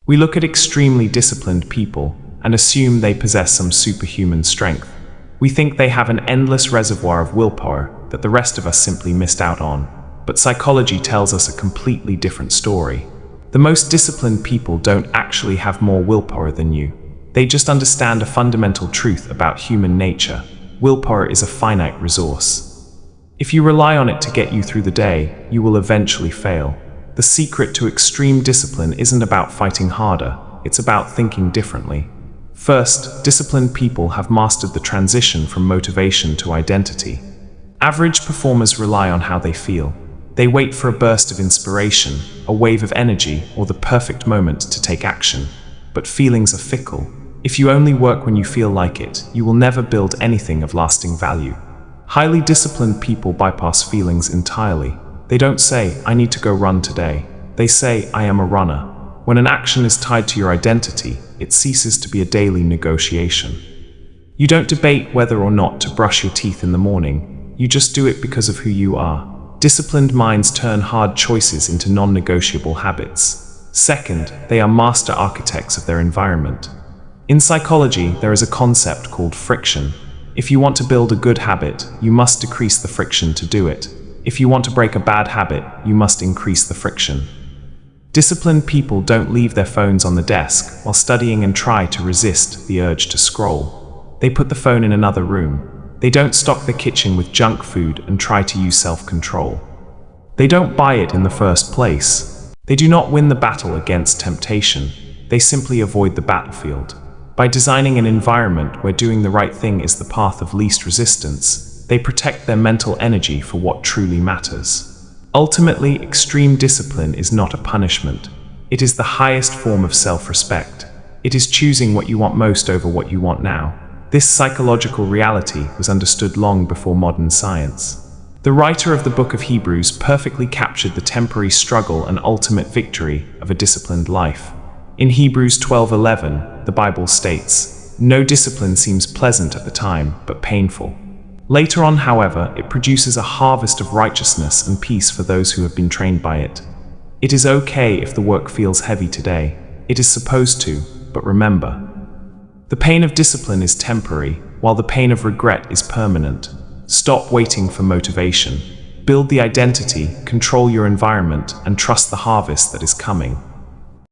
We look at extremely disciplined people and assume they possess some superhuman strength. We think they have an endless reservoir of willpower that the rest of us simply missed out on. But psychology tells us a completely different story. The most disciplined people don't actually have more willpower than you. They just understand a fundamental truth about human nature. Willpower is a finite resource. If you rely on it to get you through the day, you will eventually fail. The secret to extreme discipline isn't about fighting harder, it's about thinking differently. First, disciplined people have mastered the transition from motivation to identity. Average performers rely on how they feel. They wait for a burst of inspiration, a wave of energy, or the perfect moment to take action. But feelings are fickle. If you only work when you feel like it, you will never build anything of lasting value. Highly disciplined people bypass feelings entirely. They don't say, "I need to go run today." They say, "I am a runner." When an action is tied to your identity, it ceases to be a daily negotiation. You don't debate whether or not to brush your teeth in the morning. You just do it because of who you are. Disciplined minds turn hard choices into non-negotiable habits. Second, they are master architects of their environment. In psychology, there is a concept called friction. If you want to build a good habit, you must decrease the friction to do it. If you want to break a bad habit, you must increase the friction. Disciplined people don't leave their phones on the desk while studying and try to resist the urge to scroll. They put the phone in another room. They don't stock the kitchen with junk food and try to use self-control. They don't buy it in the first place. They do not win the battle against temptation. They simply avoid the battlefield. By designing an environment where doing the right thing is the path of least resistance, they protect their mental energy for what truly matters. Ultimately, extreme discipline is not a punishment. It is the highest form of self-respect. It is choosing what you want most over what you want now. This psychological reality was understood long before modern science. The writer of the book of Hebrews perfectly captured the temporary struggle and ultimate victory of a disciplined life. In Hebrews 12:11, the Bible states, "No discipline seems pleasant at the time, but painful. Later on, however, it produces a harvest of righteousness and peace for those who have been trained by it." It is okay if the work feels heavy today. It is supposed to, but remember, the pain of discipline is temporary, while the pain of regret is permanent. Stop waiting for motivation. Build the identity, control your environment, and trust the harvest that is coming.